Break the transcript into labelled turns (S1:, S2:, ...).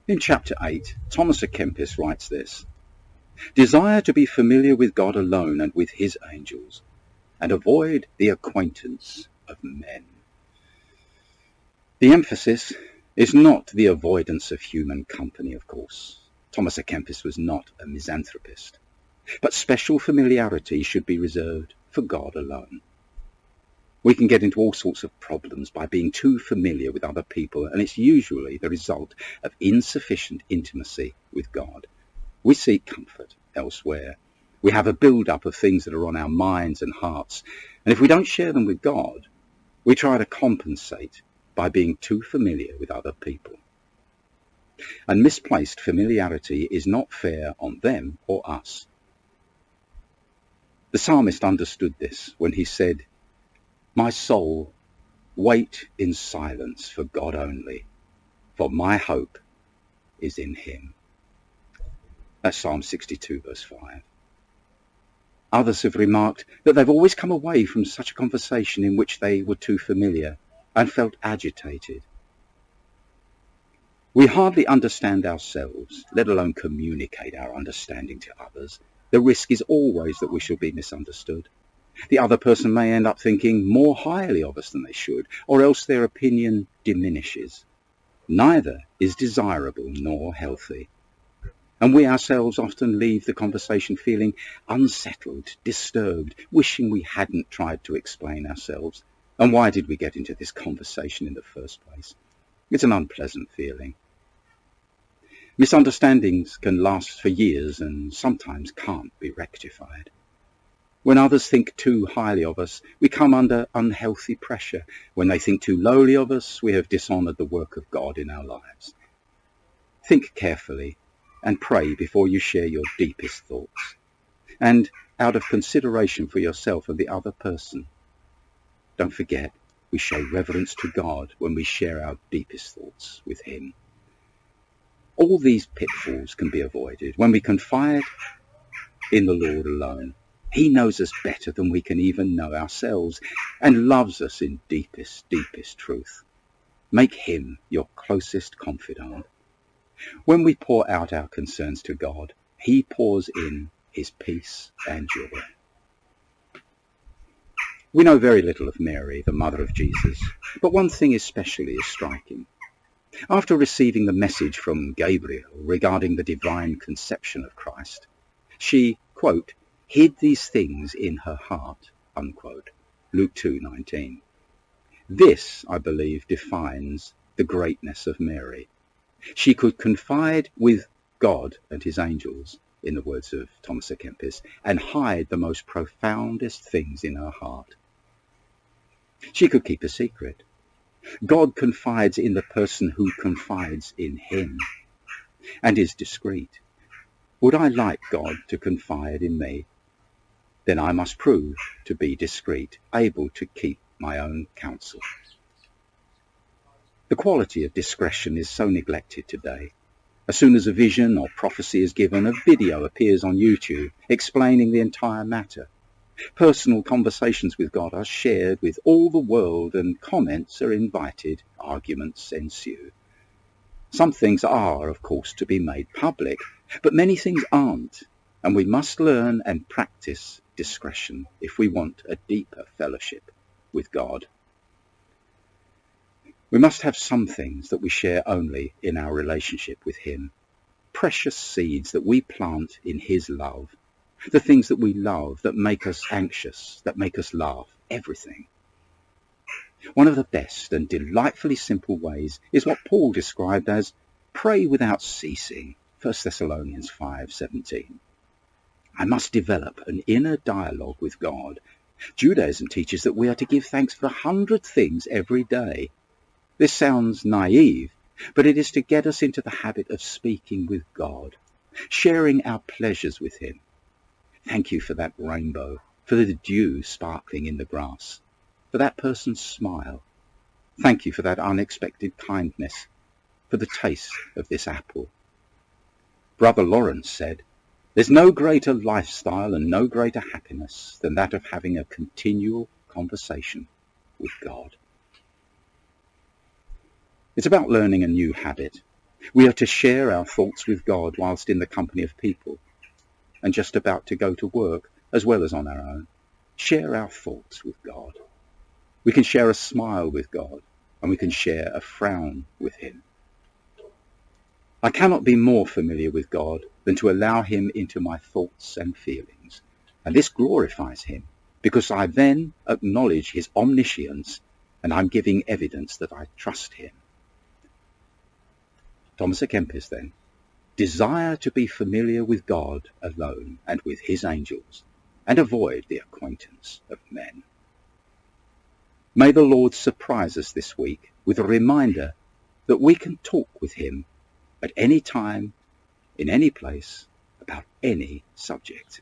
S1: In chapter 8, Thomas à Kempis writes this: "Desire to be familiar with God alone and with his angels, and avoid the acquaintance of men." The emphasis is not the avoidance of human company, of course. Thomas à Kempis was not a misanthropist. But special familiarity should be reserved for God alone. We can get into all sorts of problems by being too familiar with other people, and it's usually the result of insufficient intimacy with God. We seek comfort elsewhere. We have a build-up of things that are on our minds and hearts, and if we don't share them with God, we try to compensate by being too familiar with other people. And misplaced familiarity is not fair on them or us. The psalmist understood this when he said, "My soul, wait in silence for God only, for my hope is in him." That's Psalm 62, verse 5. Others have remarked that they've always come away from such a conversation in which they were too familiar and felt agitated. We hardly understand ourselves, let alone communicate our understanding to others. The risk is always that we shall be misunderstood. The other person may end up thinking more highly of us than they should, or else their opinion diminishes. Neither is desirable nor healthy. And we ourselves often leave the conversation feeling unsettled, disturbed, wishing we hadn't tried to explain ourselves. And why did we get into this conversation in the first place? It's an unpleasant feeling. Misunderstandings can last for years and sometimes can't be rectified. When others think too highly of us, we come under unhealthy pressure. When they think too lowly of us, we have dishonoured the work of God in our lives. Think carefully and pray before you share your deepest thoughts. And out of consideration for yourself and the other person, don't forget, we show reverence to God when we share our deepest thoughts with him. All these pitfalls can be avoided when we confide in the Lord alone. He knows us better than we can even know ourselves and loves us in deepest truth. Make him your closest confidant. When we pour out our concerns to God, he pours in his peace and joy. We know very little of Mary, the mother of Jesus, but one thing especially is striking. After receiving the message from Gabriel regarding the divine conception of Christ, she, quote, hid these things in her heart, unquote, Luke 2:19. This, I believe, defines the greatness of Mary. She could confide with God and his angels, in the words of Thomas à Kempis, and hide the most profoundest things in her heart. She could keep a secret. God confides in the person who confides in him and is discreet. Would I like God to confide in me? Then I must prove to be discreet, able to keep my own counsel. The quality of discretion is so neglected today. As soon as a vision or prophecy is given, a video appears on YouTube explaining the entire matter. Personal conversations with God are shared with all the world and comments are invited, arguments ensue. Some things are, of course, to be made public, but many things aren't, and we must learn and practice discretion if we want a deeper fellowship with God. We must have some things that we share only in our relationship with him, precious seeds that we plant in his love, the things that we love, that make us anxious, that make us laugh, everything. One of the best and delightfully simple ways is what Paul described as pray without ceasing, 1 Thessalonians 5:17. I must develop an inner dialogue with God. Judaism teaches that we are to give thanks for 100 things every day. This sounds naive, but it is to get us into the habit of speaking with God, sharing our pleasures with him. Thank you for that rainbow, for the dew sparkling in the grass, for that person's smile. Thank you for that unexpected kindness, for the taste of this apple. Brother Lawrence said, "There's no greater lifestyle and no greater happiness than that of having a continual conversation with God." It's about learning a new habit, We are to share our thoughts with God whilst in the company of people and just about to go to work as well as on our own. Share our thoughts with God. We can share a smile with God, and we can share a frown with him. I cannot be more familiar with God than to allow him into my thoughts and feelings, and this glorifies him, because I then acknowledge his omniscience, and I'm giving evidence that I trust him. Thomas à Kempis then. Desire to be familiar with God alone and with his angels, and avoid the acquaintance of men. May the Lord surprise us this week with a reminder that we can talk with him at any time, in any place, about any subject.